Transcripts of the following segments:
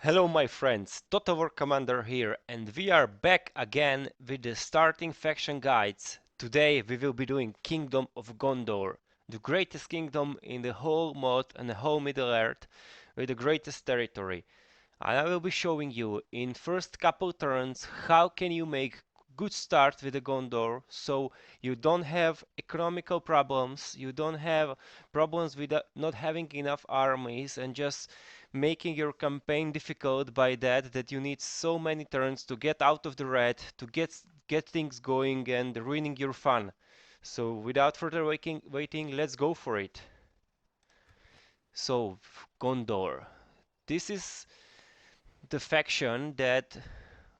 Hello my friends, TotalWarCommander here, and we are back again with the starting faction guides. Today we will be doing Kingdom of Gondor, the greatest kingdom in the whole mod and the whole Middle Earth, with the greatest territory. And I will be showing you in first couple turns how can you make good start with the Gondor so you don't have economical problems, you don't have problems with not having enough armies and just making your campaign difficult by that you need so many turns to get out of the red, to get things going and ruining your fun. So without further waiting, let's go for it. So Gondor. This is the faction that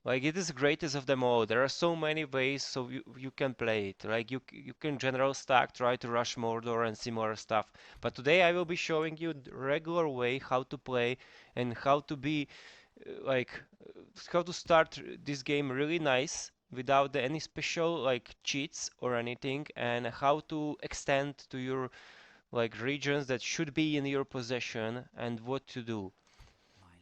it is the greatest of them all. There are so many ways so you can play it. Like you can general stack, try to rush Mordor and similar stuff. But today I will be showing you the regular way how to play and how to be like how to start this game really nice without any special like cheats or anything, and how to extend to your like regions that should be in your possession and what to do.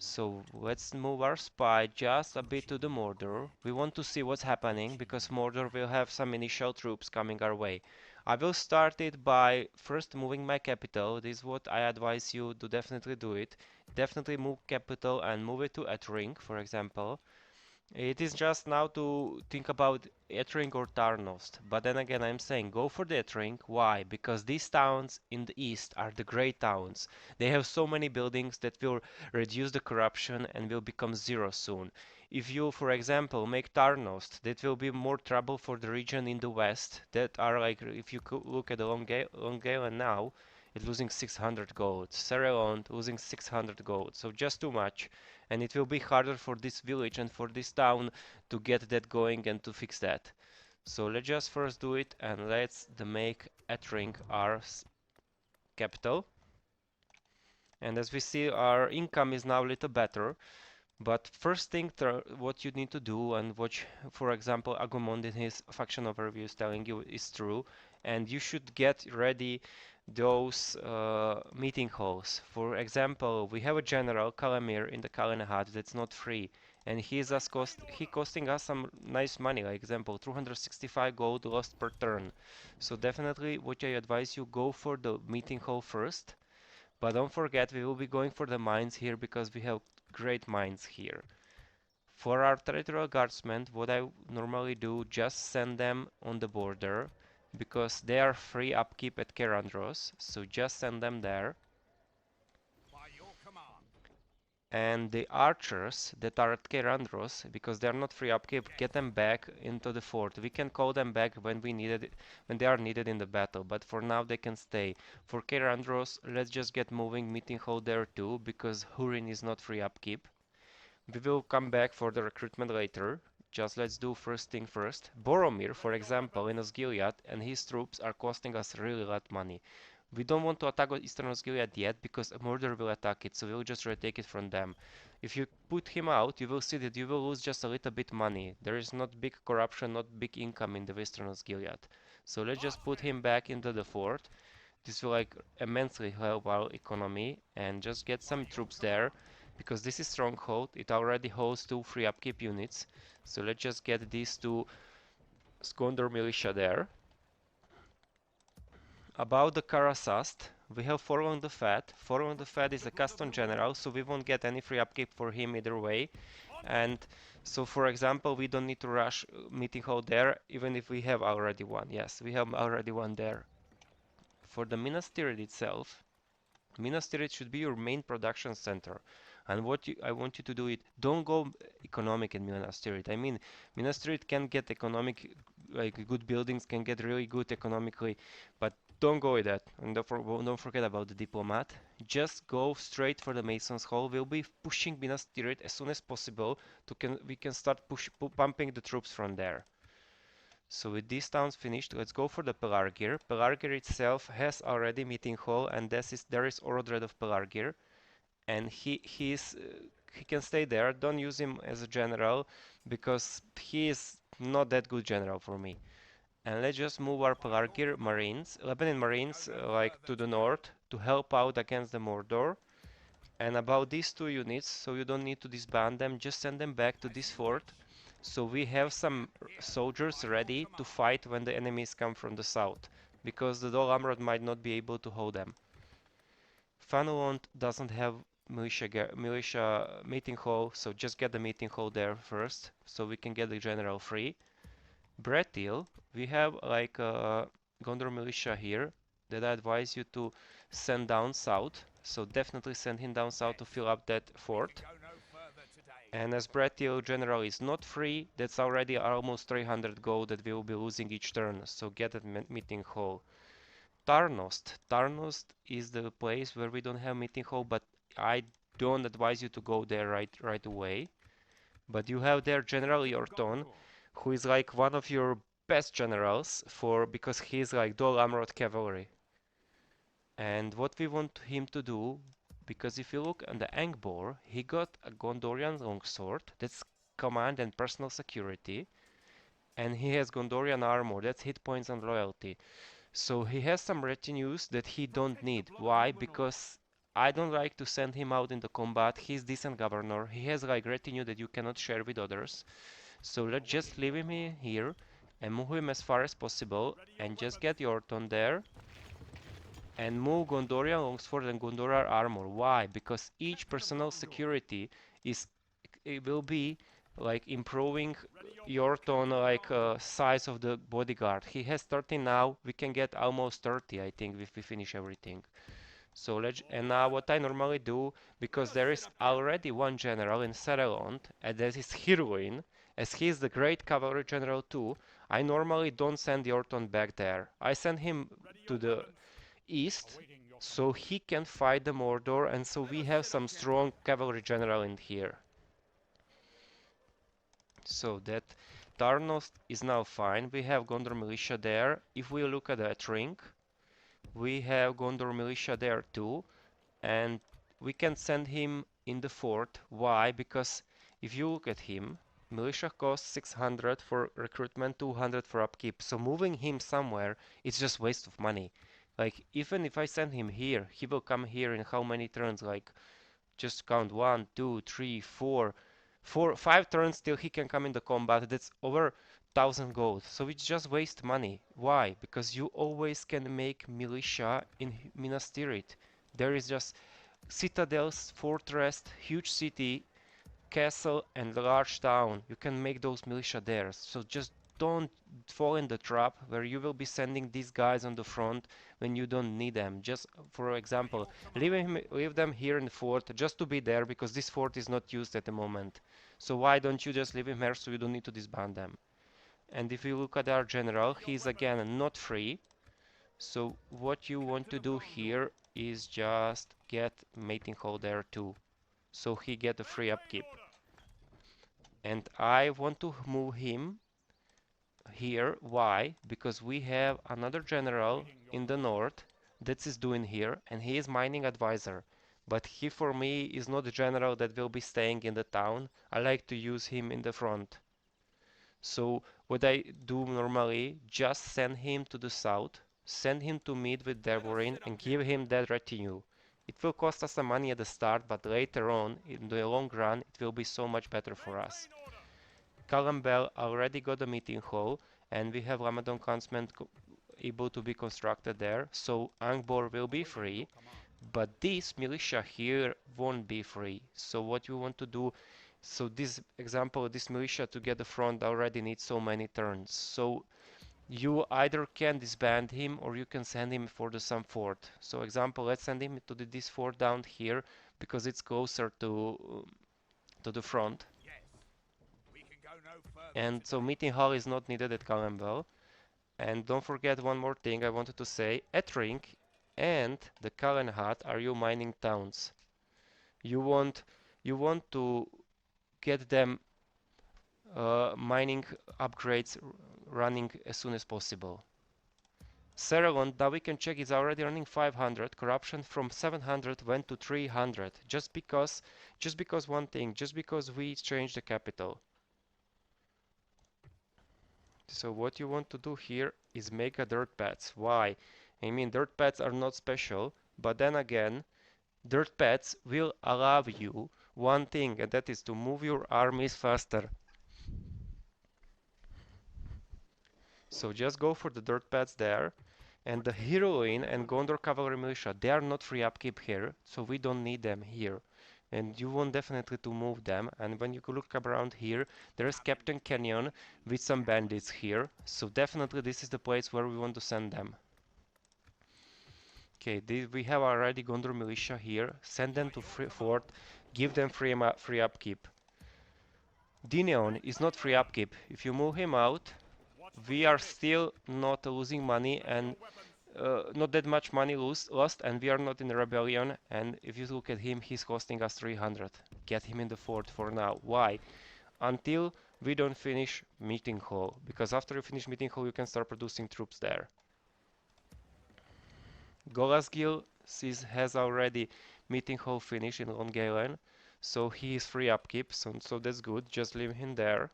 So let's move our spy just a bit to the Mordor. We want to see what's happening because Mordor will have some initial troops coming our way. I will start it by first moving my capital. This is what I advise you to definitely do it. Definitely move capital and move it to Ettring, for example. It is just now to think about Ettring or Tarnost, but then again I'm saying go for the Ettring. Why? Because these towns in the east are the great towns. They have so many buildings that will reduce the corruption and will become zero soon. If you, for example, make Tarnost, that will be more trouble for the region in the west that are like, if you look at the Longalen now, it's losing 600 gold. Serelond losing 600 gold, so just too much, and it will be harder for this village and for this town to get that going and to fix that. So let's just first do it and let's make Ettring our capital. And as we see, our income is now a little better. But first thing, what you need to do, and what, for example, Agumon in his faction overview is telling you is true, and you should get ready those meeting halls. For example, we have a general, Kalamir, in the Kalenahat that's not free, and he costing us some nice money. Like example, 265 gold lost per turn. So definitely, what I advise you go for the meeting hall first. But don't forget, we will be going for the mines here because we have great mines here. For our territorial guardsmen, what I normally do, just send them on the border because they are free upkeep at Kerandros, so just send them there. And the archers that are at Kerandros, because they are not free upkeep, get them back into the fort. We can call them back when when they are needed in the battle, but for now they can stay. For Kerandros, let's just get moving meeting hall there too, because Hurin is not free upkeep. We will come back for the recruitment later. Just let's do first thing first. Boromir, for example, in Osgiliath, and his troops are costing us really a lot money. We don't want to attack Eastern Osgiliath yet because Mordor will attack it, so we'll just retake it from them. If you put him out, you will see that you will lose just a little bit money. There is not big corruption, not big income in the Western Osgiliath. So let's just put him back into the fort. This will like immensely help our economy and just get some troops there because this is stronghold. It already holds 2 free upkeep units. So let's just get these 2 Gondor militia there. About the Karasast, we have Forlorn the Fat. Forlorn the Fat is a custom general, so we won't get any free upkeep for him either way. And so, for example, we don't need to rush meeting hall there, even if we have already one. Yes, we have already one there. For the Minas Tirith itself, Minas Tirith should be your main production center. And I want you to do it, don't go economic in Minas Tirith. I mean, Minas Tirith can get economic, like good buildings can get really good economically, but don't go with that. And don't forget about the diplomat. Just go straight for the Mason's Hall. We'll be pushing Minas Tirith as soon as possible. We can start pumping the troops from there. So with these towns finished, let's go for the Pelargir. Pelargir itself has already meeting hall, and there is Orodred of Pelargir, and he can stay there. Don't use him as a general because he is not that good general for me. And let's just move our Pelargir Marines, Lebanon Marines, like to the north to help out against the Mordor. And about these two units, so you don't need to disband them, just send them back to this fort. So we have some soldiers ready to fight when the enemies come from the south, because the Dol Amroth might not be able to hold them. Fanelon doesn't have militia meeting hall, so just get the meeting hall there first, so we can get the general free. Bretil, we have like Gondor militia here that I advise you to send down south. So definitely send him down south to fill up that fort. And as Bretil general is not free, that's already almost 300 gold that we will be losing each turn. So get that meeting hall. Tarnost. Tarnost is the place where we don't have meeting hall, but I don't advise you to go there right away. But you have there General Yorton, who is like one of your best generals because he's like Dol Amroth cavalry. And what we want him to do, because if you look on the Angbor, he got a Gondorian longsword, that's command and personal security, and he has Gondorian armor, that's hit points and loyalty. So he has some retinues that he don't need. Why? Because I don't like to send him out in the combat. He's decent governor. He has like retinue that you cannot share with others. So let's just leave him here and move him as far as possible and just get Yorton there and move Gondorian Longsword and Gondorian Armor. Why? Because each personal security it will be like improving Yorton like size of the bodyguard. He has 30 now, we can get almost 30 I think if we finish everything. So and now what I normally do, because there is already one general in Serelond, and that is Hirwin, as he is the great cavalry general too, I normally don't send Yorton back there. I send him to the east, so he can fight the Mordor, and so we have some strong cavalry general in here. So that Tarnost is now fine. We have Gondor militia there. If we look at that ring, we have Gondor militia there too. And we can send him in the fort. Why? Because if you look at him, militia costs 600 for recruitment, 200 for upkeep. So moving him somewhere is just waste of money. Like even if I send him here, he will come here in how many turns? Like just count 1, 2, 3, 4, 5 turns till he can come in the combat. That's over 1000 gold. So it's just waste money. Why? Because you always can make militia in Minas Tirith. There is just citadels, fortress, huge city, castle, and large town. You can make those militia there. So just don't fall in the trap where you will be sending these guys on the front when you don't need them. Just for example, leave them here in the fort just to be there because this fort is not used at the moment. So why don't you just leave him here so you don't need to disband them? And if you look at our general, he's again not free. So what you want to do here is just get mating hall there too. So he get a free upkeep. And I want to move him here. Why? Because we have another general in the north that is doing here, and he is mining advisor. But he for me is not a general that will be staying in the town. I like to use him in the front. So what I do normally, just send him to the south, send him to meet with Dorwinion and give him that retinue. It will cost us some money at the start, but later on, in the long run, it will be so much better for us. Calambel already got a meeting hall, and we have Ramadan Councilment able to be constructed there, so Angbor will be free, but this militia here won't be free. So what you want to do, so this example, this militia to get the front already needs so many turns. So you either can disband him or you can send him for the some fort. So example, let's send him to this fort down here because it's closer to the front. And so meeting hall is not needed at Calambel. And don't forget one more thing I wanted to say. Ettring and the Kalenhat are you mining towns. You want to get them mining upgrades running as soon as possible. Serelon, now we can check, is already running 500. Corruption from 700 went to 300. Just because one thing, just because we changed the capital. So what you want to do here is make a dirt paths. Why? I mean, dirt paths are not special, but then again, Dirt pads will allow you one thing, and that is to move your armies faster. So just go for the dirt pads there. And the heroine and Gondor cavalry militia, they are not free upkeep here, so we don't need them here. And you want definitely to move them. And when you look around here, there is Captain Canyon with some bandits here. So definitely this is the place where we want to send them. Okay, we have already Gondor militia here. Send them to fort, give them free upkeep. Dunedain is not free upkeep. If you move him out, we are still not losing money and not that much money lost, and we are not in a rebellion. And if you look at him, he's costing us 300. Get him in the fort for now. Why? Until we don't finish meeting hall, because after you finish meeting hall, you can start producing troops there. Golasgil has already meeting hall finished in Long Galen, so he is free upkeep, so that's good. Just leave him there.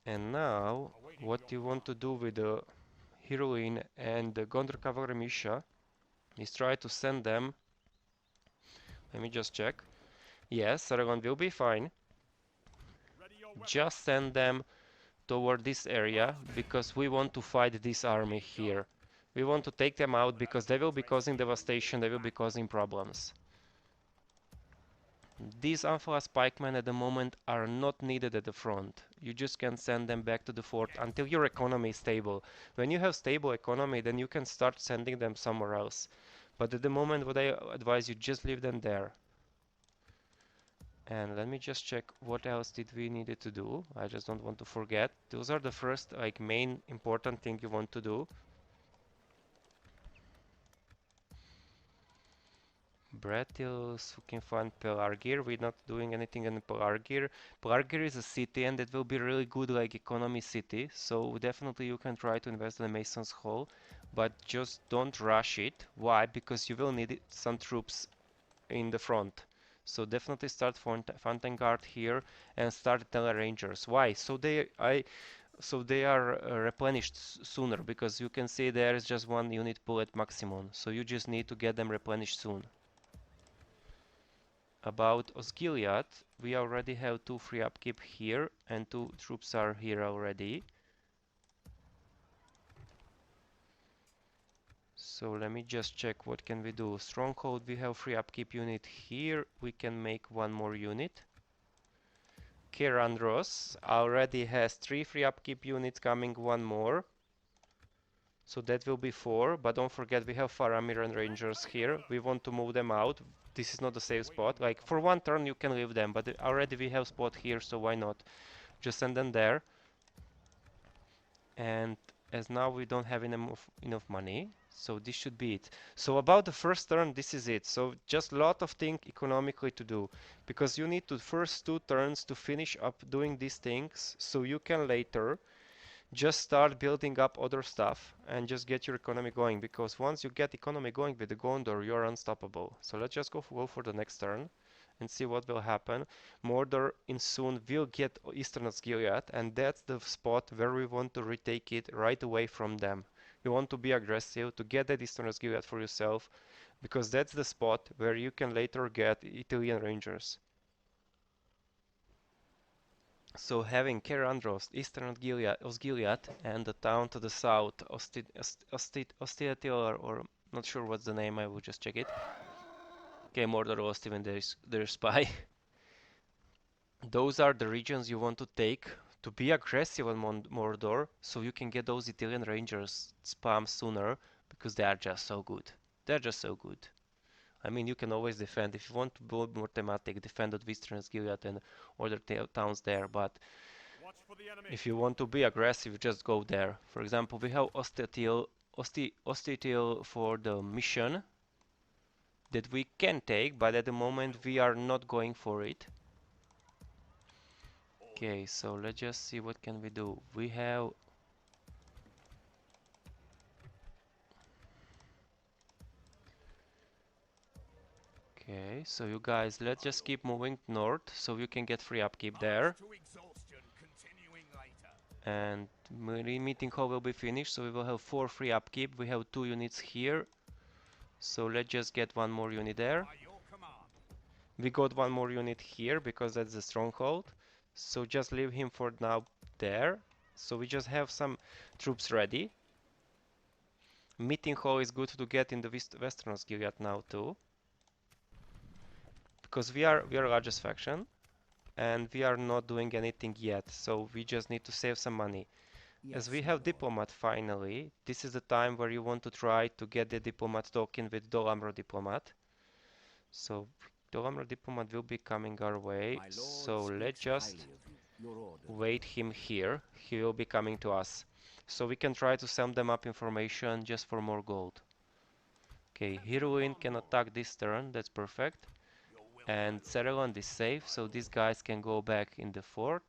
And now, what you want to do with the heroine and the Gondor cavalry militia is try to send them. Let me just check. Yes, Aragon will be fine. Just send them toward this area because we want to fight this army here. We want to take them out because they will be causing devastation, they will be causing problems. These Amphalas pikemen at the moment are not needed at the front. You just can send them back to the fort until your economy is stable. When you have stable economy, then you can start sending them somewhere else. But at the moment, what I advise you, just leave them there. And let me just check what else did we needed to do. I just don't want to forget. Those are the first main important thing you want to do. Bratils, who can find Pelargir. We're not doing anything in Pelargir. Pelargir is a city and it will be really good economy city. So definitely you can try to invest in the Mason's Hall, but just don't rush it. Why? Because you will need some troops in the front. So definitely start Fountain Guard here and start Tele Rangers. Why? So they are replenished sooner, because you can see there is just one unit pull at maximum. So you just need to get them replenished soon. About Osgiliath, we already have 2 free upkeep here and 2 troops are here already. So let me just check what can we do. Stronghold, we have free upkeep unit here. We can make one more unit. Kerandros already has 3 free upkeep units coming, one more. So that will be 4, but don't forget we have Faramir and Rangers here. We want to move them out. This is not a safe spot. Like for one turn you can leave them, but already we have spot here, so why not? Just send them there. And as now we don't have enough money, so this should be it. So about the first turn, this is it. So just a lot of things economically to do, because you need to first 2 turns to finish up doing these things, so you can later just start building up other stuff and just get your economy going, because once you get economy going with the Gondor, you're unstoppable. So let's just go for the next turn and see what will happen. Mordor in soon will get Eastern Osgiliath, and that's the spot where we want to retake it right away from them. You want to be aggressive to get that Eastern Osgiliath for yourself, because that's the spot where you can later get Italian Rangers. So having Kerandros, Eastern Osgiliath, and the town to the south, Ostiatil, or not sure what's the name, I will just check it. Okay, Mordor lost even their spy. Those are the regions you want to take to be aggressive on Mordor, so you can get those Italian Rangers spam sooner, because they are just so good. They're just so good. I mean, you can always defend. If you want to build more thematic, defend at Western Gilead and other towns there, but if you want to be aggressive, just go there. For example, we have Ostiatil for the mission that we can take, but at the moment we are not going for it. Okay, so let's just see what can we do. We have okay, so you guys, let's just keep moving north so you can get free upkeep there. And meeting hall will be finished, so we will have 4 free upkeep. We have 2 units here. So let's just get one more unit there. We got one more unit here because that's the stronghold. So just leave him for now there. So we just have some troops ready. Meeting hall is good to get in the Westeros Gilead now too. Because we are largest faction and we are not doing anything yet. So we just need to save some money. As we have diplomat finally, this is the time where you want to try to get the diplomat token with Dolamro diplomat. So Dolamro diplomat will be coming our way. So let's just wait him here. He will be coming to us. So we can try to send them up information just for more gold. Okay, Heroine can attack this turn, that's perfect. And Cereland is safe, so these guys can go back in the fort.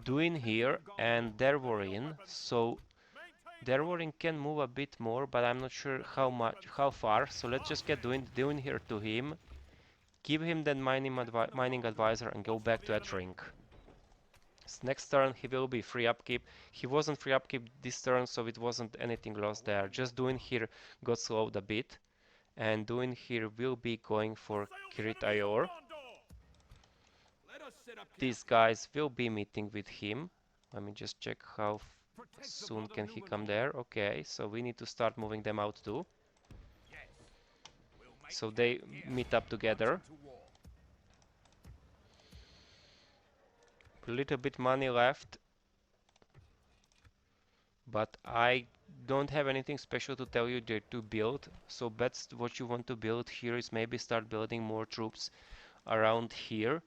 Duin here and Dorwinion, so Dorwinion can move a bit more, but I'm not sure how far. So let's just get Duin here to him, give him that mining advisor, and go back to Ettring. Next turn he will be free upkeep. He wasn't free upkeep this turn, so it wasn't anything lost there. Just Duin here got slowed a bit, and Duin here will be going for Kirit Ayor. These guys will be meeting with him. Let me just check how soon can he come there. Okay, so we need to start moving them out too. So they meet up together. A little bit money left, but I don't have anything special to tell you there to build. So that's what you want to build here is maybe start building more troops around here.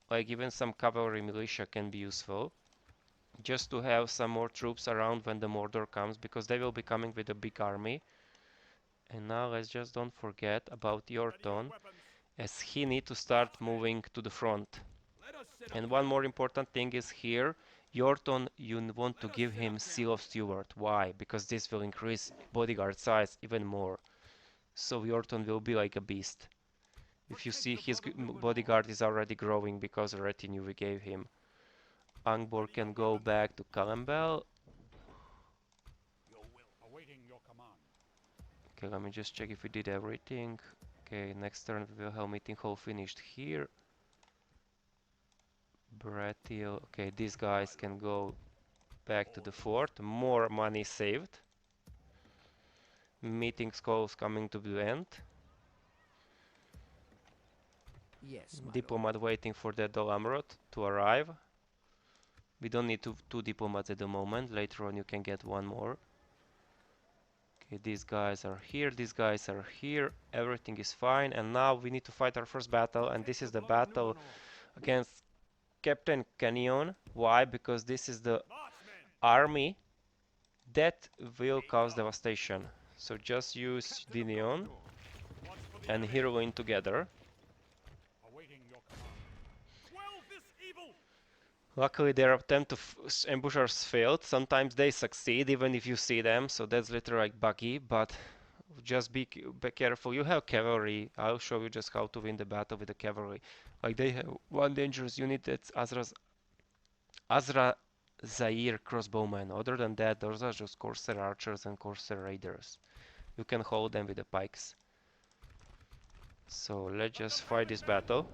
Like even some cavalry militia can be useful. Just to have some more troops around when the Mordor comes, because they will be coming with a big army. And now let's just don't forget about Yorton, as he need to start moving to the front. And one more important thing is here, Yorton, you want to give him Seal of Steward. Why? Because this will increase bodyguard size even more. So Yorton will be like a beast. If you see, his bodyguard is already growing because of the retinue we gave him. Angbor can go back to Calembel. Okay, let me just check if we did everything. Okay, next turn we will have meeting hall finished here. Bratil. Okay, these guys can go back to the fort. More money saved. Meeting calls coming to the end. Yes, Diplomat waiting for the Dolamrot to arrive. We don't need two diplomats at the moment. Later on you can get one more. Okay, these guys are here, these guys are here. Everything is fine, and now we need to fight our first battle, and this is the battle against Captain Canyon. Why? Because this is the army that will cause devastation. So just use Dinion and Heroine together. Luckily their attempt to ambushers failed. Sometimes they succeed even if you see them, so that's literally like buggy, but just be careful. You have cavalry. I'll show you just how to win the battle with the cavalry. Like they have one dangerous unit, that's Azra Zaire crossbowmen. Other than that, those are just Corsair archers and Corsair raiders. You can hold them with the pikes. So let's just fight this battle.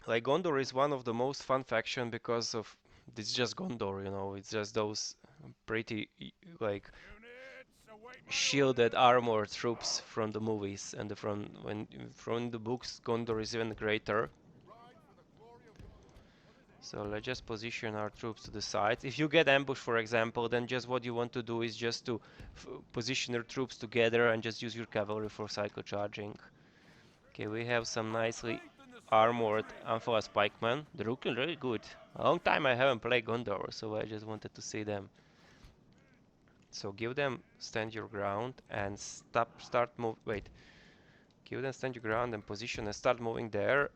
Like Gondor is one of the most fun faction because of it's just Gondor, you know. It's just those pretty like shielded armored troops from the movies, and from the books Gondor is even greater. So let's just position our troops to the sides. If you get ambushed, for example, then just what you want to do is just to position your troops together and just use your cavalry for cycle charging. Okay, we have some nicely armored Amphalas pikemen. They're looking really good. A long time I haven't played Gondor, so I just wanted to see them. So give them stand your ground and start move. Wait, give them stand your ground and position and start moving there.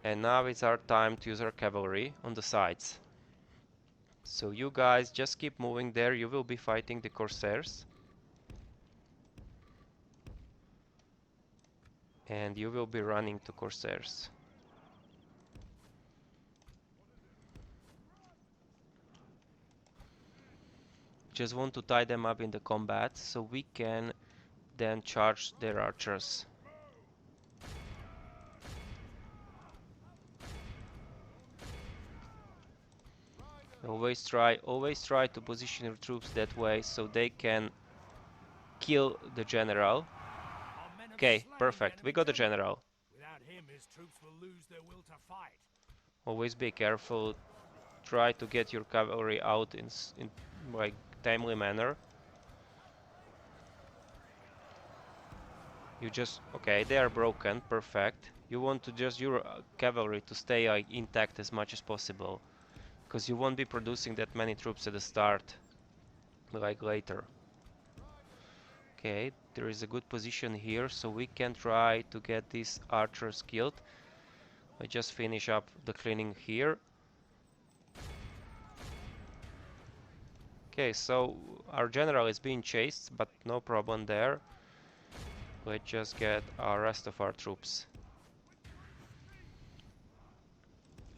And now it's our time to use our cavalry on the sides. So you guys just keep moving there. You will be fighting the Corsairs. And you will be running to Corsairs. just want to tie them up in the combat so we can then charge their archers. Always try to position your troops that way so they can kill the general. Okay, perfect. We got the general. Without him, his troops will lose their will to fight. Always be careful. Try to get your cavalry out in like timely manner. You just okay. They are broken. Perfect. You want to just your cavalry to stay intact as much as possible, because you won't be producing that many troops at the start, like later. Okay, there is a good position here, so we can try to get these archers killed. I just finish up the cleaning here. Okay, so our general is being chased, but no problem there. Let's just get our rest of our troops.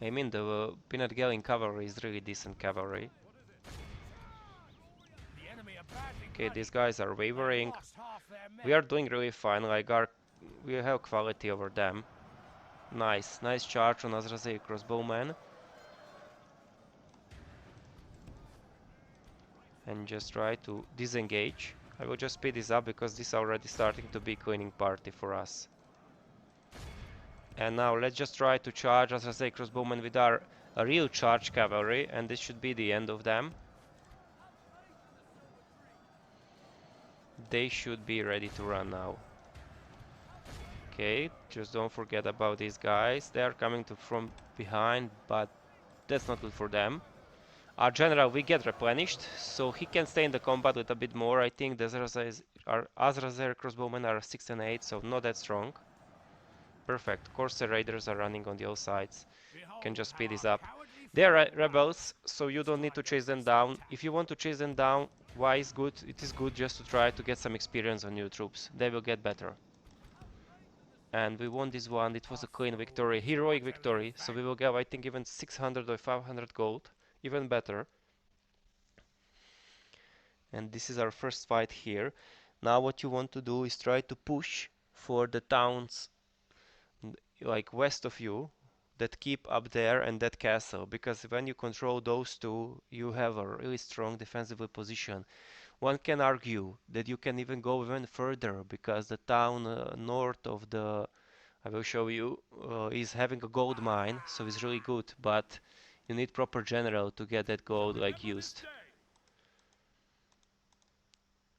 I mean, the peanut galling cavalry is really decent cavalry. Okay, these guys are wavering. We are doing really fine, like we have quality over them. Nice charge on Azrazel crossbowman. And just try to disengage. I will just speed this up because this is already starting to be cleaning party for us. And now let's just try to charge Azrazel crossbowmen with our real charge cavalry, and this should be the end of them. They should be ready to run now. Okay, just don't forget about these guys. They are coming from behind, but that's not good for them. Our general will get replenished, so he can stay in the combat with a bit more. I think the Azrazel crossbowmen are 6 and 8, so not that strong. Perfect. Corsair raiders are running on the all sides. Can just speed this up. They are rebels, so you don't need to chase them down. If you want to chase them down, why is good? It is good just to try to get some experience on new troops. They will get better. And we won this one. It was a clean victory, heroic victory. So we will get, I think, even 600 or 500 gold, even better. And this is our first fight here. Now what you want to do is try to push for the towns like west of you that keep up there and that castle, because when you control those two, you have a really strong defensive position. One can argue that you can even go even further, because the town north of the, I will show you, is having a gold mine, so it's really good, but you need proper general to get that gold like used.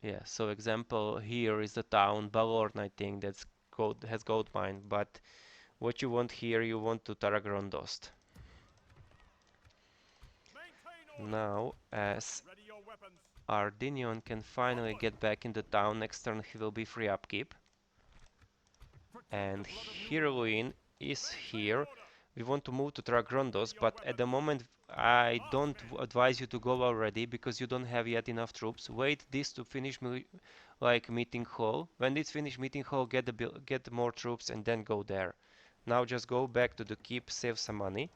Yeah, so example here is the town Balorn, I think that's has gold mine, but what you want here, you want to Taragrondost. Now, as Ardinion can finally get back in the town, next turn he will be free upkeep. And Heroine is here. We want to move to Taragrondos, but at the moment I don't advise you to go already, because you don't have yet enough troops. Wait this to finish like meeting hall. When it's finished meeting hall, get more troops and then go there. Now just go back to the keep, save some money.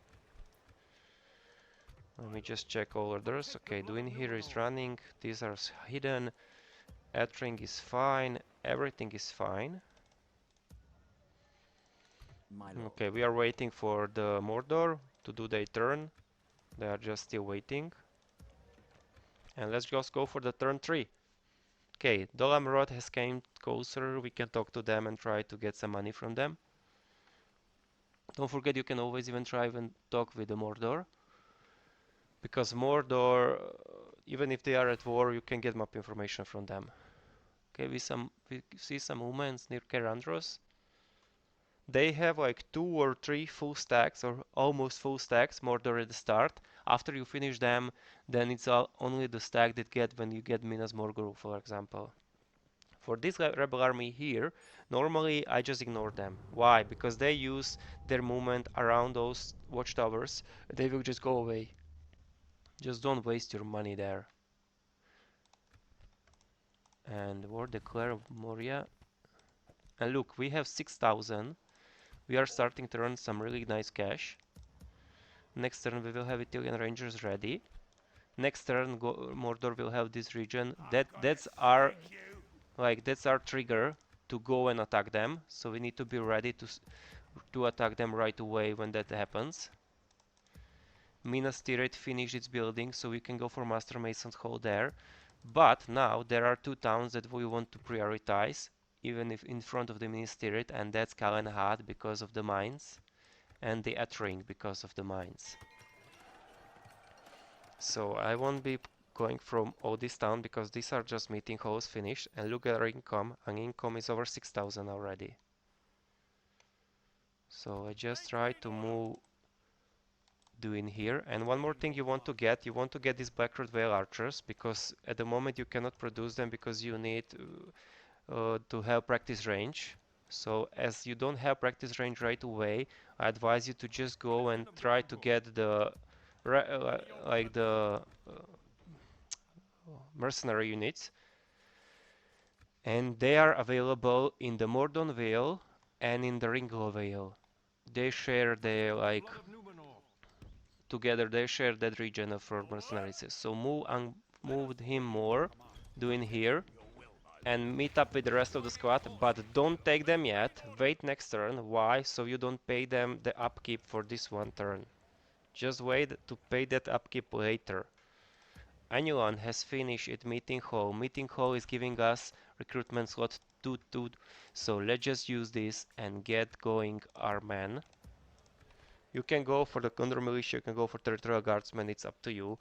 Let me just check all orders. Okay, Duin here is running. These are hidden. Ettring is fine. Everything is fine. Okay, we are waiting for the Mordor to do their turn. They are just still waiting. And let's just go for the turn 3. Okay, Dolamrod has came closer. We can talk to them and try to get some money from them. Don't forget, you can always even try and talk with the Mordor. Because Mordor, even if they are at war, you can get map information from them. Okay, we see some movements near Kerandros. They have like 2 or 3 full stacks, or almost full stacks, Mordor at the start. After you finish them, then it's only the stack that get when you get Minas Morgul, for example. For this rebel army here, normally I just ignore them. Why? Because they use their movement around those watchtowers. They will just go away. Just don't waste your money there. And war declare Moria. And look, we have 6,000. We are starting to earn some really nice cash. Next turn we will have Italian Rangers ready. Next turn, Mordor will have this region. That's our trigger to go and attack them. So we need to be ready to attack them right away when that happens. Minas Tirith finished its building, so we can go for Master Mason's Hall there. But now there are two towns that we want to prioritize, even if in front of the Minas Tirith, and that's Kalenhat because of the mines, and the Ettring because of the mines. So I won't be going from all this town because these are just meeting halls finished. And look at our income, and income is over 6,000 already. So I just try to move doing here. And one more thing you want to get these backward veil archers, because at the moment you cannot produce them because you need to have practice range. So as you don't have practice range right away, I advise you to just go and try to get the like the mercenary units, and they are available in the Mordor Vale and in the Ringlow Vale. They share the like together. They share that region of mercenaries. So move him more, doing here, and meet up with the rest of the squad. But don't take them yet. Wait next turn. Why? So you don't pay them the upkeep for this one turn. Just wait to pay that upkeep later. Anyone has finished at Meeting Hall. Meeting Hall is giving us recruitment slot 2. So let's just use this and get going our men. You can go for the Gondor Militia, you can go for Territorial Guardsmen, it's up to you.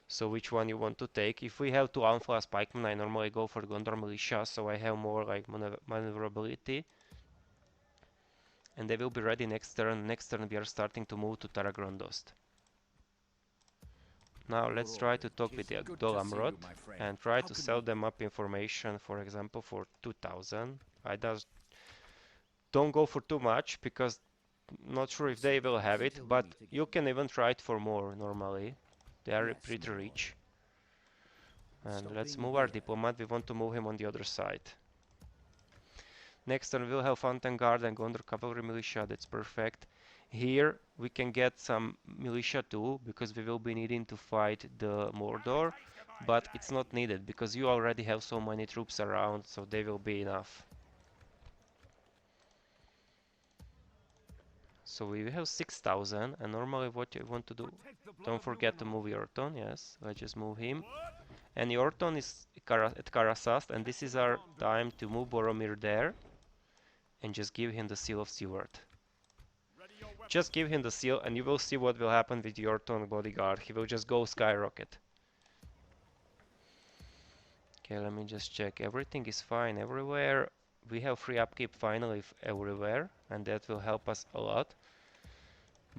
So which one you want to take. If we have two Alpha Spikemen, I normally go for Gondor Militia, so I have more like maneuverability. And they will be ready next turn. Next turn we are starting to move to Taragrondost. Now let's try to talk with the Dolamrod and try to sell them up information, for example, for 2,000. I don't go for too much because not sure if they will have it, but you can even try it for more normally. They are pretty rich. And let's move our diplomat. We want to move him on the other side. Next turn we'll have Fountain Guard and Gondor Cavalry Militia. That's perfect. Here we can get some militia too, because we will be needing to fight the Mordor, but it's not needed because you already have so many troops around, so they will be enough. So we have 6,000, and normally what you want to do, don't forget to move Yorton. Yes, let's just move him. And Yorton is at Karasast, and this is our time to move Boromir there and just give him the Seal of Seward. Just give him the seal and you will see what will happen with Yorton bodyguard. He will just go skyrocket. Okay, let me just check. Everything is fine everywhere. We have free upkeep finally everywhere, and that will help us a lot.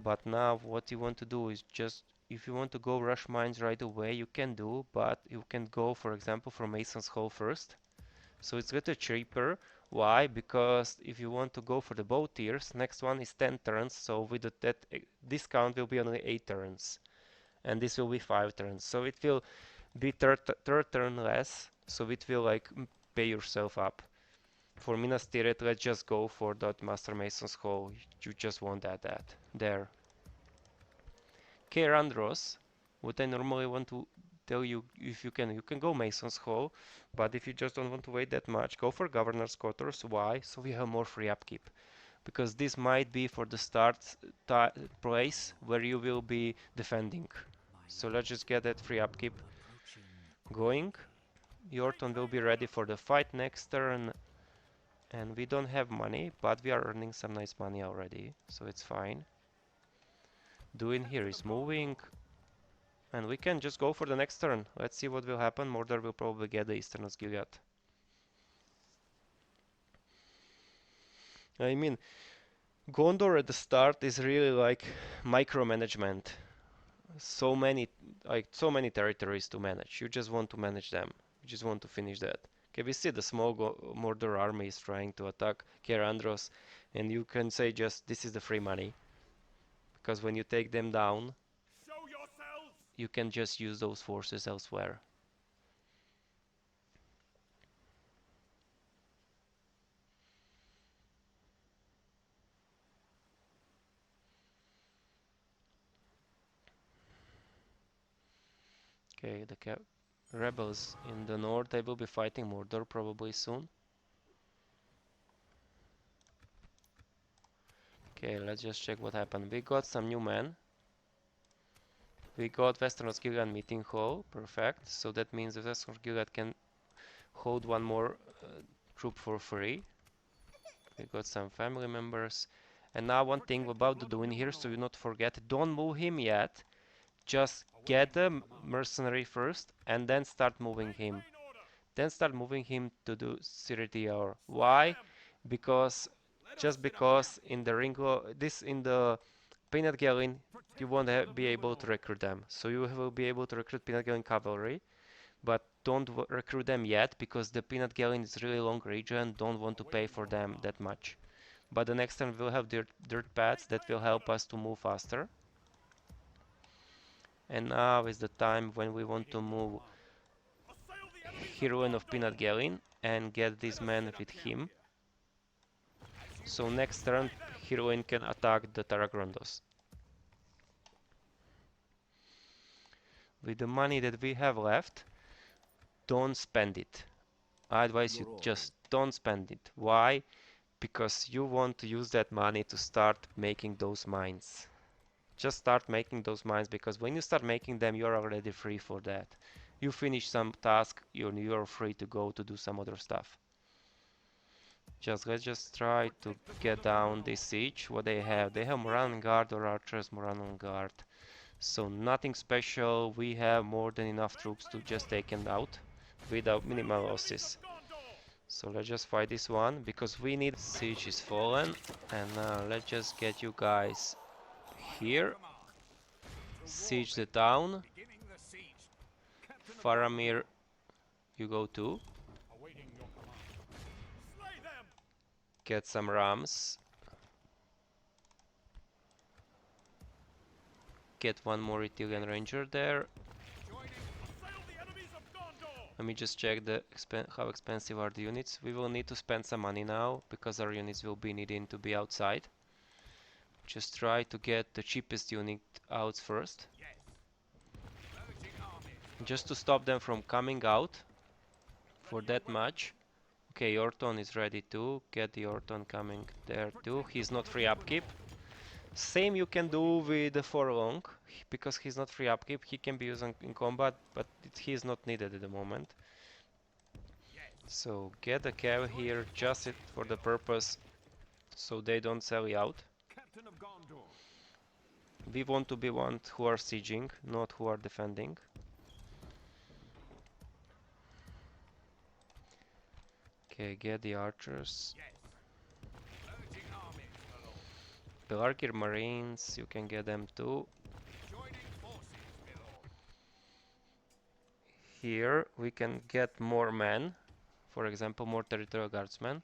But now what you want to do is just, if you want to go rush mines right away, you can do, but you can go, for example, for Mason's Hall first. So it's a little cheaper. Why? Because if you want to go for the bow tiers, next one is 10 turns, so with that discount will be only 8 turns. And this will be 5 turns. So it will be third turn less, so it will like pay yourself up. For Minas Tirith, let's just go for that Master Mason's Hall. You just won't add that. There. Kerandros, what I normally want to tell you, if you can go Mason's Hall, but if you just don't want to wait that much, go for Governor's Quarters. Why? So we have more free upkeep. Because this might be for the start place where you will be defending. So let's just get that free upkeep going. Yorton will be ready for the fight next turn. And we don't have money, but we are earning some nice money already, so it's fine. Doing here is moving. And we can just go for the next turn. Let's see what will happen. Mordor will probably get the Eastern's Gilead. I mean, Gondor at the start is really like micromanagement. So many territories to manage. You just want to manage them. You just want to finish that. Okay, we see the small Mordor army is trying to attack Kerandros, and you can say just this is the free money. Because when you take them down, you can just use those forces elsewhere. Okay, the rebels in the north, they will be fighting Mordor probably soon. Okay, let's just check what happened. We got some new men. We got Westeros Gillian meeting hall, perfect. So that means the Westeros Gillian can hold one more troop for free. We got some family members. And now one thing about the Dunedain here, so you not forget, don't move him yet. Just get the mercenary first and then start moving him. Then start moving him to do Ciridior. Why? Because just because in the in the Peanut Galleon you won't be able to recruit them. So you will be able to recruit Peanut Galleon cavalry, but don't recruit them yet because the Peanut Galleon is really long region. Don't want to pay for them that much. But the next turn we'll have dirt paths that will help us to move faster. And now is the time when we want to move Heroine of Peanut Galleon and get this man with him. So next turn Heroine can attack the Taragrondos. With the money that we have left, don't spend it. I advise you just don't spend it. Why? Because you want to use that money to start making those mines. Just start making those mines, because when you start making them, you're already free for that. You finish some task, you're free to go to do some other stuff. Let's just try to get down this siege. What they have Moran Guard or archers, Moran Guard. So nothing special. We have more than enough troops to just take them out without minimal losses. So let's just fight this one because we need. Siege is fallen, and let's just get you guys here. Siege the town. Faramir, you go too. Get some rams. Get one more Italian ranger there. Let me just check how expensive are the units. We will need to spend some money now because our units will be needing to be outside. Just try to get the cheapest unit out first. Just to stop them from coming out for that much. Okay, Orton is ready too. Get the Orton coming there too. He's not free upkeep. Same you can do with the Forlong, because he's not free upkeep. He can be used in combat, but he's not needed at the moment. So get the cav here just for the purpose so they don't sell you out. We want to be one who are sieging, not who are defending. Okay, get the archers. Pelargir Marines, you can get them too. Here we can get more men, for example more territorial guardsmen,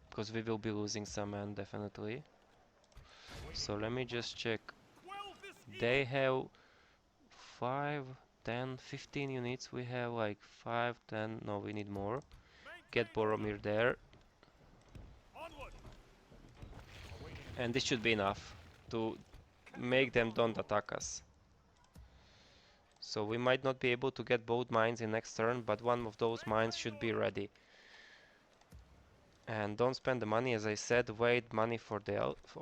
because we will be losing some men definitely. So let me just check. They have 5, 10, 15 units. We have like 5, 10, no, we need more. Get Boromir there. And this should be enough to make them don't attack us. So we might not be able to get both mines in next turn, but one of those mines should be ready. And don't spend the money, as I said, wait money for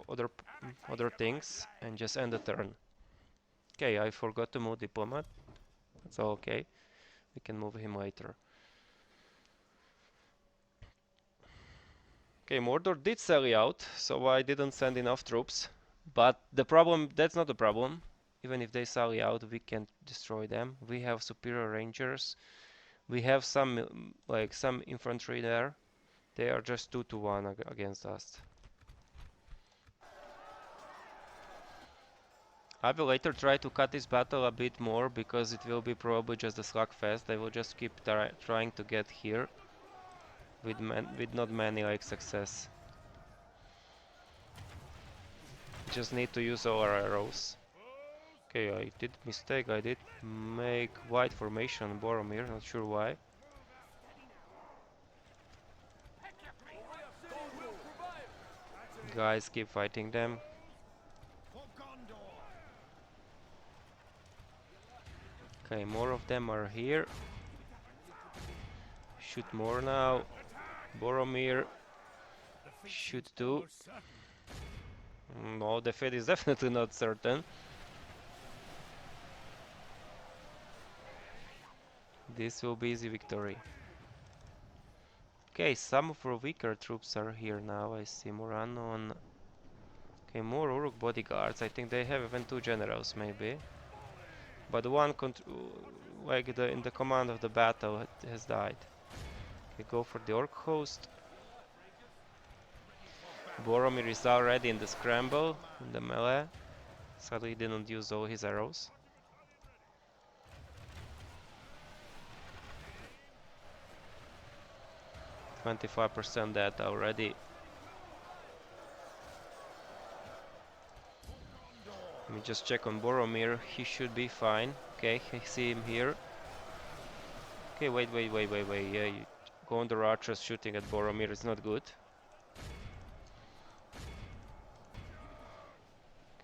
other things, and just end the turn. Okay, I forgot to move diplomat. That's all okay. We can move him later. Okay, Mordor did sally out, so I didn't send enough troops. But the problem, that's not the problem. Even if they sally out, we can destroy them. We have superior rangers. We have some some infantry there. They are just 2-1 against us. I will later try to cut this battle a bit more because it will be probably just a slugfest. I will just keep trying to get here with not many success. Just need to use all our arrows. Okay, I did mistake. I did make wide formation on Boromir, not sure why. Guys, keep fighting them. Okay, more of them are here. Shoot more now. Boromir Defeat should seems do. almost certain. No, the fate is definitely not certain. This will be easy victory. Okay, some of our weaker troops are here now. I see more unknown. Okay, more Uruk bodyguards. I think they have even 2 generals maybe. But one like in the command of the battle has died. Okay, go for the orc host. Boromir is already in the scramble, in the melee. Sadly he didn't use all his arrows. %25 dead already. Let me just check on Boromir. He should be fine. Okay, I see him here. Okay, wait. Yeah, Gondor archers shooting at Boromir is not good.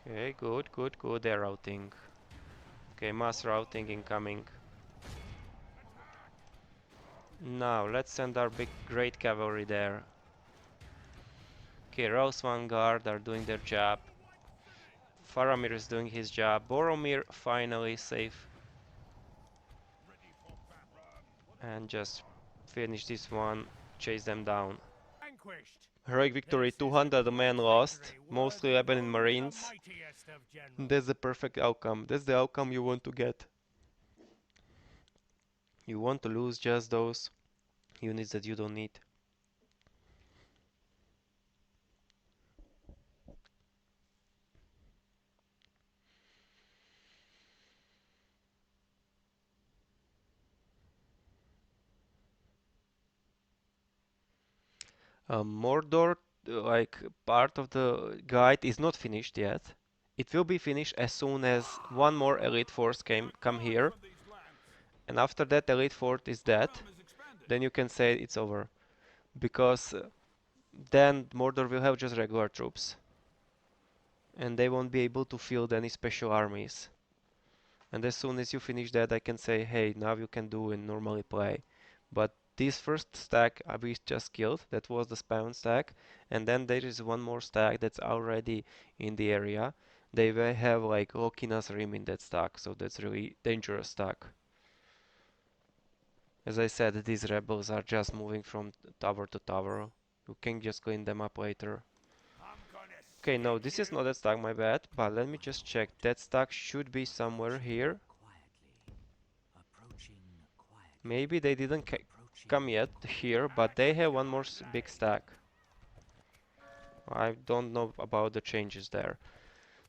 Okay, good. They're routing. Okay, mass routing incoming. Now, let's send our great cavalry there. Okay, Rouse Vanguard are doing their job. Faramir is doing his job. Boromir finally safe. And just finish this one, chase them down. Vanquished. Heroic victory, This is a 200 men great lost, victory, mostly worthy of 11 in only the Marines. mightiest of generals. That's the perfect outcome. That's the outcome you want to get. You want to lose just those units that you don't need. Mordor, like part of the guide, is not finished yet. It will be finished as soon as one more elite force come here, and after that elite force is dead, then you can say it's over. Because then Mordor will have just regular troops, and they won't be able to field any special armies. And as soon as you finish that, I can say, hey, now you can do and normally play. But this first stack we just killed, that was the spawn stack, and then there is one more stack that's already in the area. They will have like Lokina's Rim in that stack, so that's really dangerous stack. As I said, these rebels are just moving from tower to tower. You can just clean them up later. Okay, no, this is not that stack, my bad, but let me just check. That stack should be somewhere here. Maybe they didn't come yet here, but they have one more big stack. I don't know about the changes there.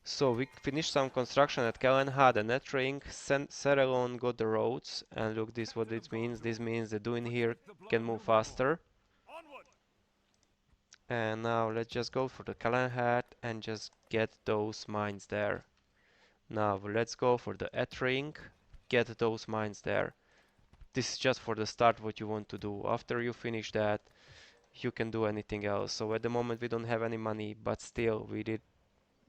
So we finished some construction at Kellenhad and Nettering. Serelon got the roads, and look, this what it means. This means the Duin here can move faster. And now let's just go for the Kellenhad and just get those mines there. Now let's go for the Ettring, get those mines there. This is just for the start what you want to do. After you finish that, you can do anything else. So at the moment we don't have any money, but still we did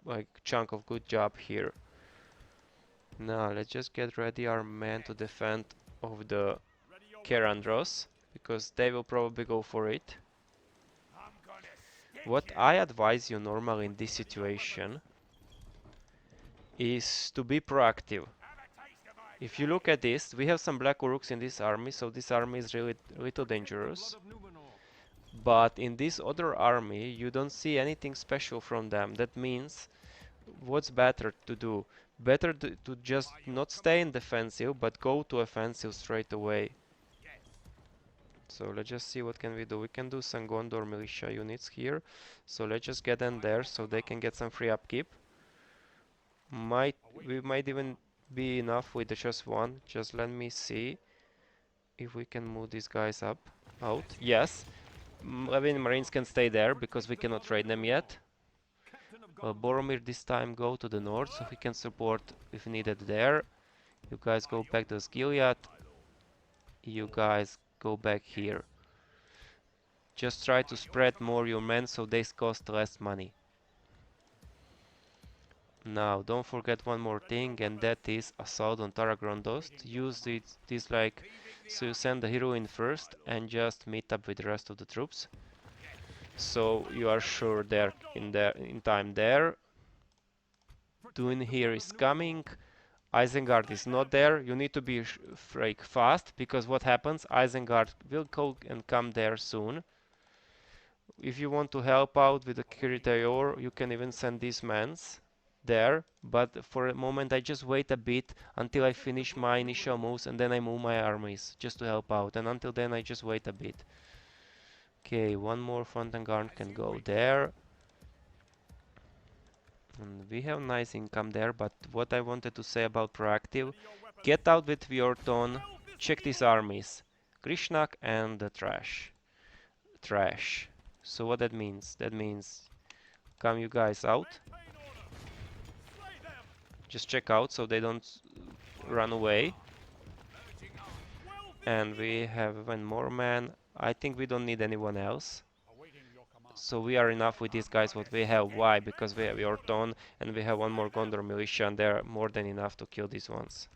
like chunk of good job here. Now let's just get ready our men to defend of the Kerandros, because they will probably go for it. What I advise you normally in this situation is to be proactive. If you look at this, we have some black Uruks in this army, so this army is really little dangerous. But in this other army, you don't see anything special from them. That means, what's better to do? Better to just not stay in defensive, but go to offensive straight away. So let's just see what can we do. We can do some Gondor militia units here. So let's just get them there so they can get some free upkeep. We might even be enough with just one. Just let me see if we can move these guys out. Yes. 11 Marines can stay there because we cannot trade them yet. Boromir this time go to the north so he can support if needed there. You guys go back to Gilead. You guys go back here. Just try to spread more your men so they cost less money. Now, don't forget one more thing, and that is assault on Taragrondost. Use this like, so you send the hero in first and just meet up with the rest of the troops. So you are sure they're in time there. Dune here is coming. Isengard is not there. You need to be like fast, because what happens? Isengard will go and come there soon. If you want to help out with the Kiritayor, you can even send these mans there. But for a moment, I just wait a bit until I finish my initial moves, and then I move my armies just to help out. And until then, I just wait a bit. Okay, one more front and guard can go there. And we have nice income there, but what I wanted to say about proactive, get out with Viorton, check these armies. Krishnak and the trash. Trash. So what that means? That means come you guys out. Just check out so they don't run away. And we have even more men. I think we don't need anyone else. So we are enough with these guys what we have. Why? Because we have Yorton and we have one more Gondor militia, and they're more than enough to kill these ones.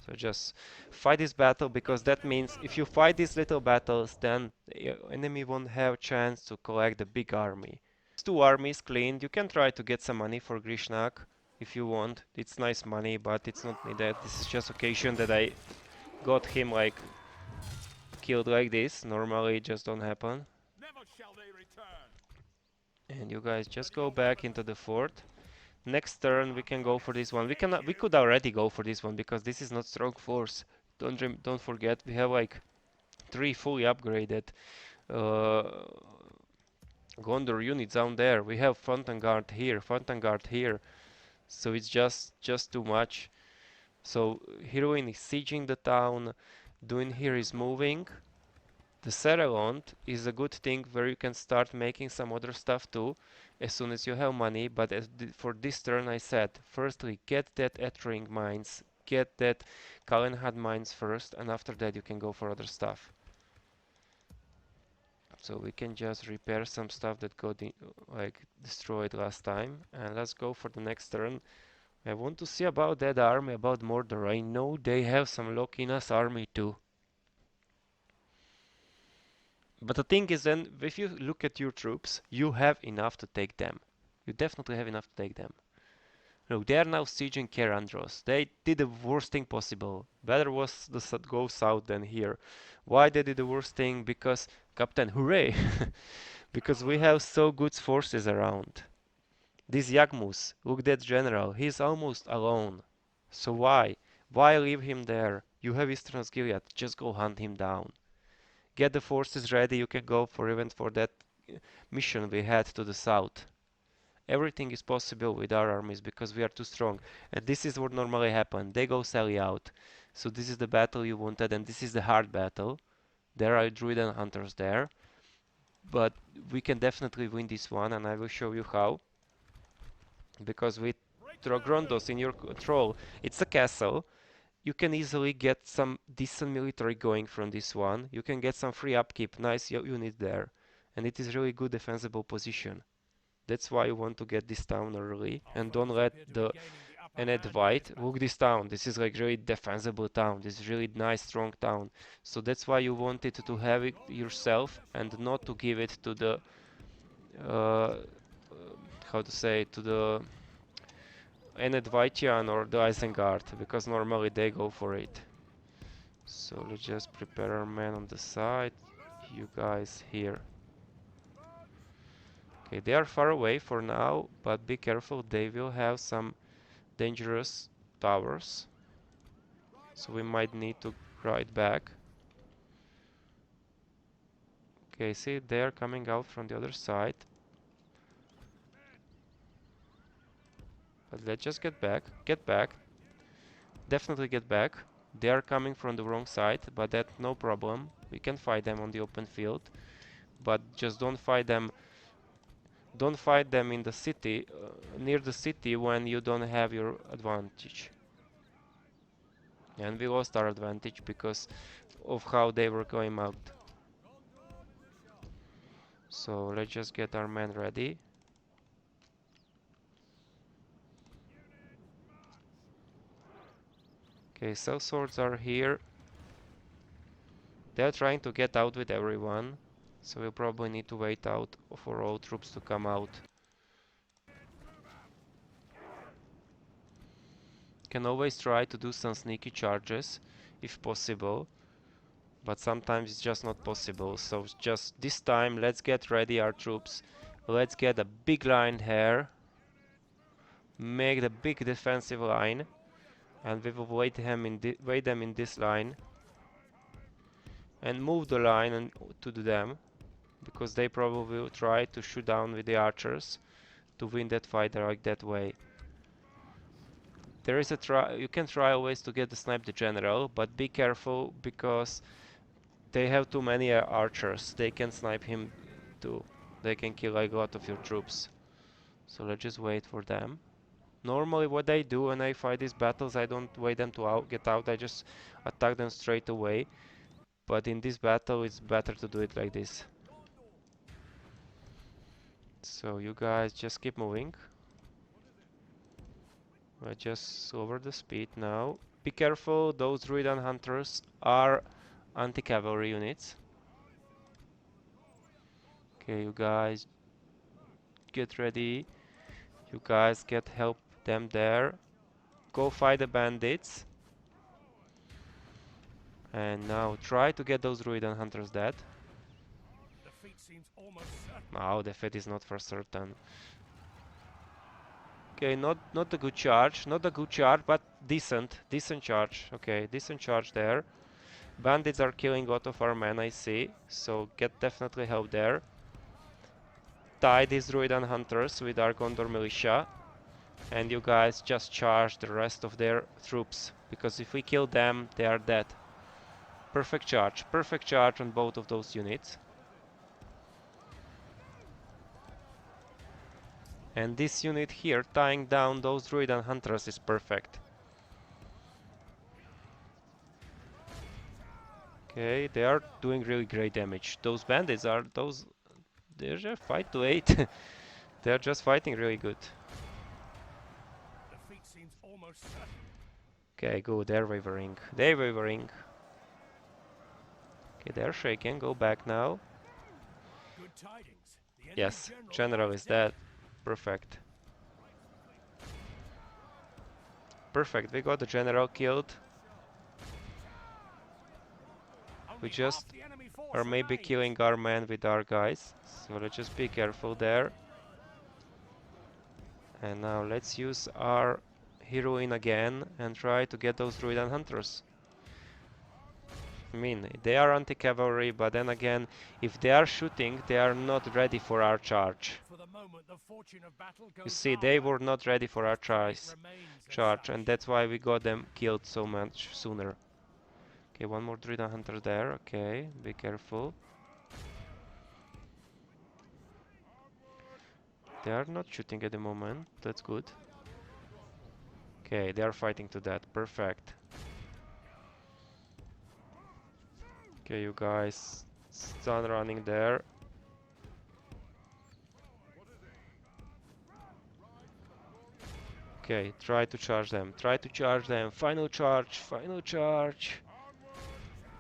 So just fight this battle, because that means if you fight these little battles, then the enemy won't have chance to collect the big army. Two armies cleaned. You can try to get some money for Grishnak if you want. It's nice money, but it's not needed. This is just occasion that I got him like killed like this. Normally it just don't happen. And you guys just go back into the fort. Next turn we can go for this one. We could already go for this one because this is not strong force. Don't forget we have like 3 fully upgraded uh, Gondor units down there. We have front and guard here, front and guard here. So it's just too much. So Heroine is sieging the town. Duin here is moving. The Serelont is a good thing where you can start making some other stuff too as soon as you have money, but for this turn I said, firstly get that Ettring mines, get that Kalenhad mines first, and after that you can go for other stuff. So we can just repair some stuff that got like destroyed last time, and let's go for the next turn. I want to see about that army, about Mordor. I know they have some Lokinas army too. But the thing is then, if you look at your troops, you have enough to take them. You definitely have enough to take them. Look, they are now sieging Kerandros. They did the worst thing possible. Better was to go south than here. Why they did the worst thing? Because, Captain, hooray! Because we have so good forces around. This Yagmus, look that general, he's almost alone. So why? Why leave him there? You have Eastern Gilead, just go hunt him down. Get the forces ready, you can go for even for that mission we had to the south. Everything is possible with our armies because we are too strong. And this is what normally happens. They go sally out. So this is the battle you wanted, and this is the hard battle. There are druid and hunters there. But we can definitely win this one, and I will show you how. Because with Trogrondos in your control, it's a castle. You can easily get some decent military going from this one. You can get some free upkeep, nice unit there. And it is really good defensible position. That's why you want to get this town early and don't let the Ened White look this town. This is like really defensible town. This is really nice strong town. So that's why you wanted to have it yourself and not to give it to the how to say, to the Ened Whitean or the Isengard, because normally they go for it. So let's just prepare our men on the side. You guys here. Okay, they are far away for now, but be careful, they will have some dangerous towers. So we might need to ride back. Okay, see, they are coming out from the other side. But let's just get back. Get back. Definitely get back. They are coming from the wrong side, but that's no problem. We can fight them on the open field. But just don't fight them in the city, near the city, when you don't have your advantage. And we lost our advantage because of how they were going out. So let's just get our men ready. Okay, cell swords are here. They're trying to get out with everyone, so we'll probably need to wait out for all troops to come out. Can always try to do some sneaky charges if possible, but sometimes it's just not possible. So just this time, let's get ready our troops. Let's get a big line here, make the big defensive line, and we will wait them in this line and move the line to them, because they probably will try to shoot down with the archers to win that fight like that way. There is a try. You can try always to get the snipe the general, but be careful because they have too many archers. They can snipe him too. They can kill like a lot of your troops. So let's just wait for them. Normally what I do when I fight these battles, I don't wait them to get out. I just attack them straight away. But in this battle, it's better to do it like this. So you guys just keep moving. I just lower the speed now. Be careful, those Druidan hunters are anti-cavalry units. Okay, you guys get ready. You guys get help them there. Go fight the bandits. And now try to get those Druidan hunters dead. Defeat seems almost certain. Now defeat is not for certain. Okay, not a good charge, but decent charge. Okay, decent charge there. Bandits are killing a lot of our men, I see, so get definitely help there. Tie these Druidan hunters with our Gondor militia, and you guys just charge the rest of their troops, because if we kill them, they are dead. Perfect charge on both of those units. And this unit here, tying down those Druidan hunters, is perfect. Okay, they are doing really great damage. Those bandits are they're just fight to 8. They're just fighting really good. Defeat seems almost certain. Okay, good, they're wavering. They're wavering. Okay, they're shaking, go back now. Good tidings. The enemy Yes, general is dead. Perfect. Perfect, we got the general killed. We just are maybe killing our men with our guys. So let's just be careful there. And now let's use our heroine again and try to get those Druidan hunters. I mean, they are anti-cavalry, but then again, if they are shooting, they are not ready for our charge. You see, they were not ready for our charge, and that's why we got them killed so much sooner. Okay, one more Druidan hunter there. Okay, be careful. They are not shooting at the moment. That's good. Okay, they are fighting to that. Perfect. Okay, you guys start running there. Okay, try to charge them. Try to charge them. Final charge. Final charge.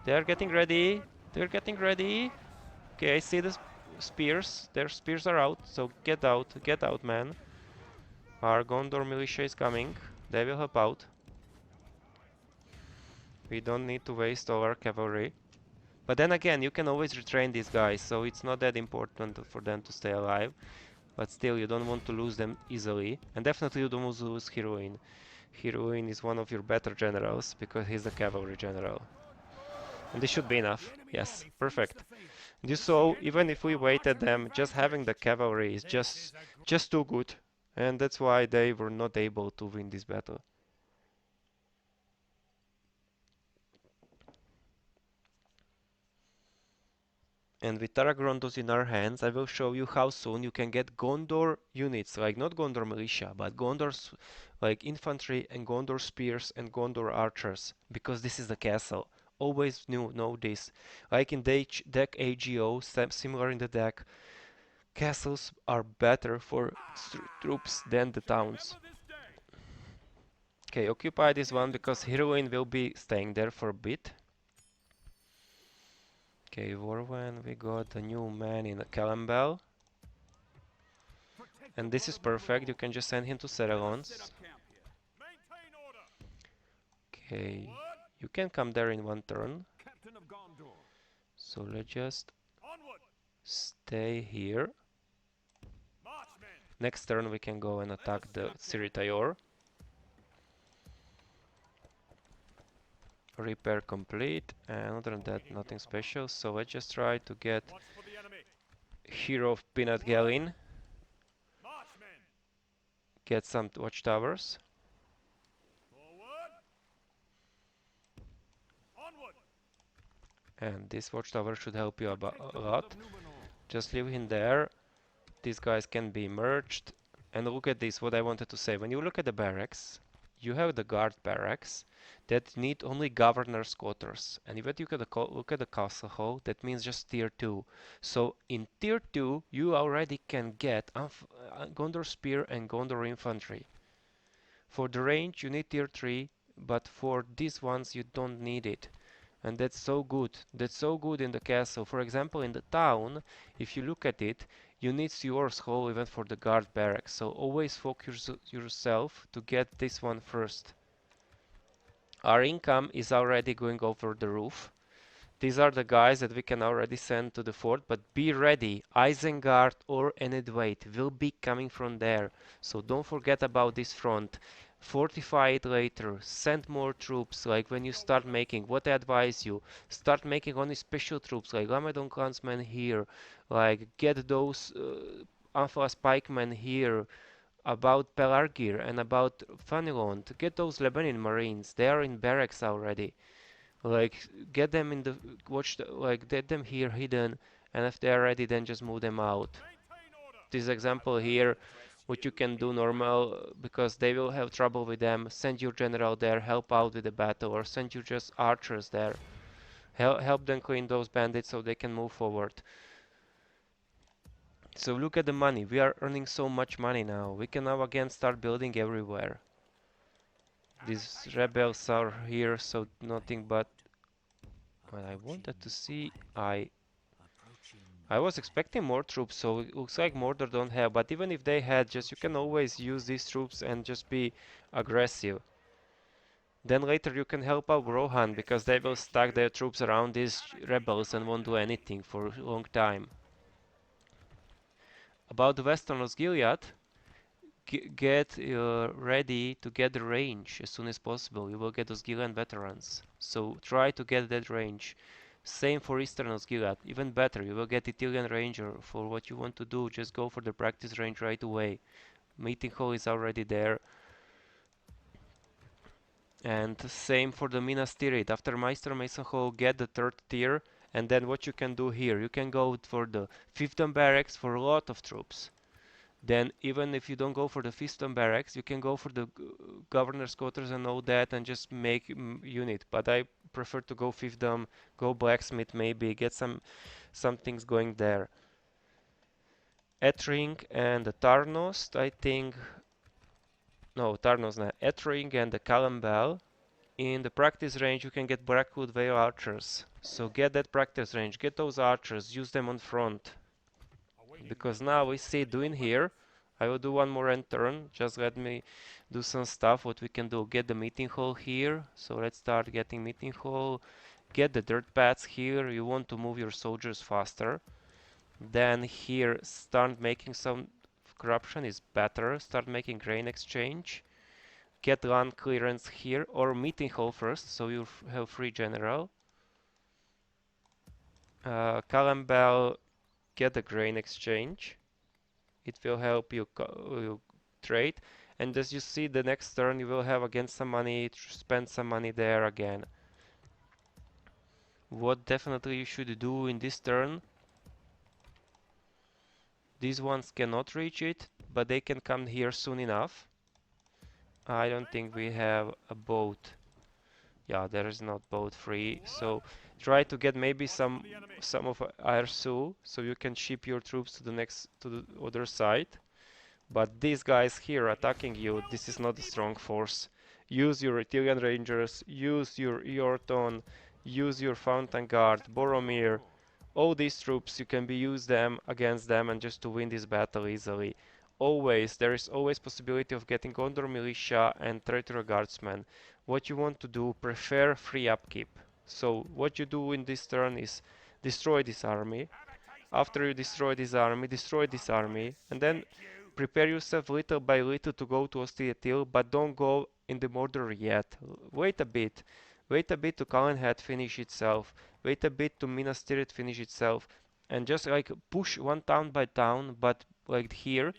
They are getting ready. They're getting ready. Okay, I see the spears. Their spears are out. So get out. Get out, man. Our Gondor militia is coming. They will help out. We don't need to waste all our cavalry. But then again, you can always retrain these guys, so it's not that important for them to stay alive. But still, you don't want to lose them easily. And definitely you don't want to lose Heroine. Heroine is one of your better generals, because he's a cavalry general. And this should be enough. Yes, perfect. And you saw, even if we waited them, just having the cavalry is just too good. And that's why they were not able to win this battle. And with Taragrondos in our hands, I will show you how soon you can get Gondor units, like not Gondor militia, but Gondor's like infantry and Gondor spears and Gondor archers, because this is the castle. Always know this. Like in DAC AGO, similar in the DAC, castles are better for troops than the towns. Okay, occupy this one because heroine will be staying there for a bit. Okay, Warwen, we got a new man in a Calambel. And this is perfect, you can just send him to Serelons. Maintain order. Okay, you can come there in one turn. Captain of Gondor. So let's just Onward. stay here. Marchmen. Next turn we can go and attack the Siritayor. Repair complete, and other than that nothing special. So let's just try to get Watch for the enemy. Hero of Peanut Gallin. Marchmen. Get some watchtowers. Forward. Onward. And this watchtower should help you a lot. Just leave him there. These guys can be merged. And look at this, what I wanted to say. When you look at the barracks, you have the guard barracks that need only governor's quarters. And if you look at the castle hall, that means just tier 2. So in tier 2, you already can get Gondor Spear and Gondor Infantry. For the range, you need tier 3, but for these ones, you don't need it. And that's so good. That's so good in the castle. For example, in the town, if you look at it, you need Sewer's Hall even for the guard barracks. So always focus yourself to get this one first. Our income is already going over the roof. These are the guys that we can already send to the fort, but be ready. Isengard or Enedwaite will be coming from there. So don't forget about this front. Fortify it later. Send more troops. Like when you start making, what I advise you, start making only special troops like Lamadon clansmen here. Like get those Alpha Spikemen here. About Pelargir and about Fanelon. Get those Lebanon Marines. They are in barracks already. Like get them in the like get them here hidden, and if they are ready then just move them out. This example here, what you can do normal, because they will have trouble with them, send your general there, help out with the battle, or send you just archers there. Help them clean those bandits so they can move forward. So look at the money, we are earning so much money now. We can now again start building everywhere. These rebels are here, so nothing but what I wanted to see. I was expecting more troops, so it looks like Mordor don't have, but even if they had, just you can always use these troops and just be aggressive. Then later you can help out Rohan, because they will stack their troops around these rebels and won't do anything for a long time. About the Western Osgiliath, get ready to get the range as soon as possible. You will get Osgiliath veterans, so try to get that range. Same for Eastern Osgiliath, even better, you will get Ithilien Ranger for what you want to do, just go for the practice range right away. Meeting Hall is already there. And same for the Minas Tirith, after Meister Mason Hall get the 3rd tier, and then what you can do here, you can go for the Fiefdom Barracks for a lot of troops. Then even if you don't go for the Fiefdom Barracks, you can go for the Governor's Quarters and all that and just make unit. But I prefer to go Fiefdom, go Blacksmith maybe, get some things going there. Ettring and the Tarnost, I think. No, Tarnost not. Ettring and the Calambel. In the practice range, you can get Blackwood Vale archers. So get that practice range, get those archers, use them on front. Because now we see doing here, I will do one more end turn, just let me do some stuff what we can do. Get the meeting hall here, so let's start getting meeting hall. Get the dirt paths here, you want to move your soldiers faster. Then here start making some corruption is better, start making grain exchange. Get land clearance here, or meeting hall first, so you have free general. Calambel, get the grain exchange. It will help you trade. And as you see, the next turn you will have again some money, spend some money there again. What definitely you should do in this turn, these ones cannot reach it, but they can come here soon enough. I don't think we have a boat. Yeah, there is not boat free, so try to get maybe some of Airsu, so you can ship your troops to the other side. But these guys here attacking you, this is not a strong force. use your Italian Rangers, use your Eorton, use your Fountain Guard, Boromir, all these troops, you can be use them against them and just to win this battle easily. Always, there is always possibility of getting Gondor Militia and Territorial Guardsmen. What you want to do, prefer free upkeep. So what you do in this turn is destroy this army. After you destroy this army, and then prepare yourself little by little to go to Ostirith, but don't go in the Mordor yet. Wait a bit. Wait a bit to Calenhead finish itself. Wait a bit to Minas Tirith finish itself. And just like push one town by town, but like here,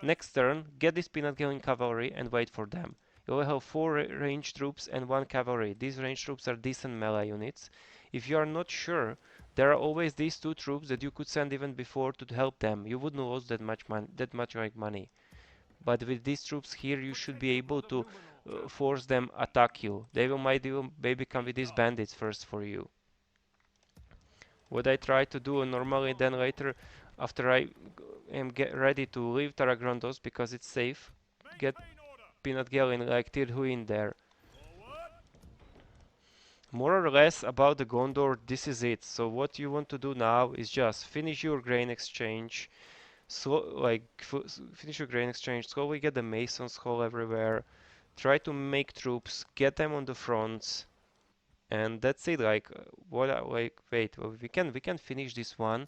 next turn, get this peanut galleon cavalry and wait for them. You will have 4 ranged troops and 1 cavalry. These ranged troops are decent melee units. If you are not sure, there are always these 2 troops that you could send even before to help them. You wouldn't lose that much like money. But with these troops here, you should be able to force them attack you. They will might even maybe come with these bandits first for you. What I try to do normally then later, after I am get ready to leave Taragrondos because it's safe, get peanut galleon like Tirhuin there. More or less about the Gondor, this is it. So what you want to do now is just finish your grain exchange, finish your grain exchange, slowly get the Masons Hall everywhere, try to make troops, get them on the fronts, and that's it. Like wait, we can finish this one.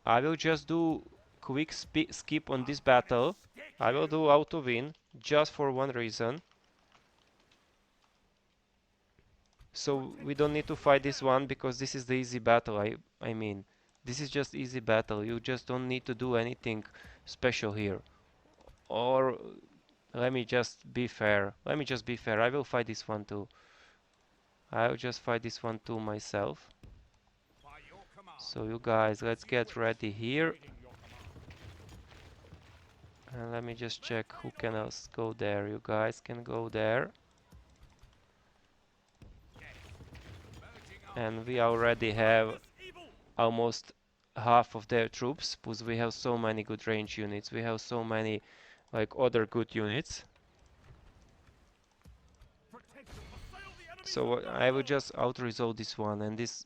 I will just do quick skip on this battle. I will do auto win just for one reason. So we don't need to fight this one because this is the easy battle. I mean, this is just easy battle. You just don't need to do anything special here. Or let me just be fair. Let me just be fair. I will fight this one too. I'll just fight this one too myself. So you guys, let's get ready here. And let me just check who can else go there. You guys can go there. And we already have almost half of their troops because we have so many good range units. We have so many like other good units. So I will just out-resolve this one, and this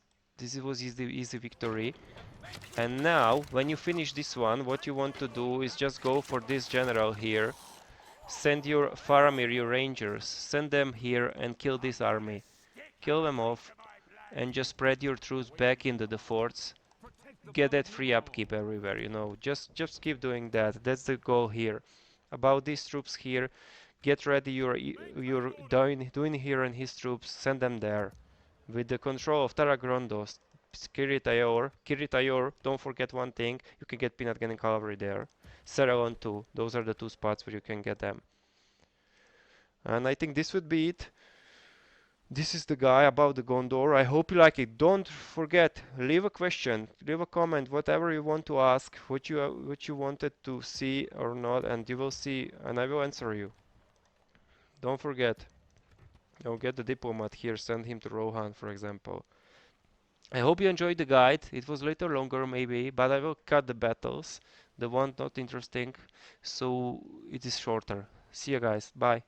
was easy victory. And now when you finish this one, what you want to do is just go for this general here. Send your Faramir, your rangers, send them here and kill this army. Kill them off and just spread your troops back into the forts. Get that free upkeep everywhere, you know. Just keep doing that. That's the goal here. About these troops here, get ready your Dunedain here and his troops, send them there. With the control of Taragrondos, Kiritayor, don't forget one thing, you can get Peanut Gun and Cavalry there. Serelon too, those are the 2 spots where you can get them. And I think this would be it. This is the guy about the Gondor. I hope you like it. Don't forget, leave a question, leave a comment, whatever you want to ask, what you wanted to see or not, and you will see, and I will answer you. Don't forget. Don't get the diplomat here, send him to Rohan, for example. I hope you enjoyed the guide. It was a little longer maybe, but I will cut the battles, the one not interesting, so it is shorter. See you guys. Bye.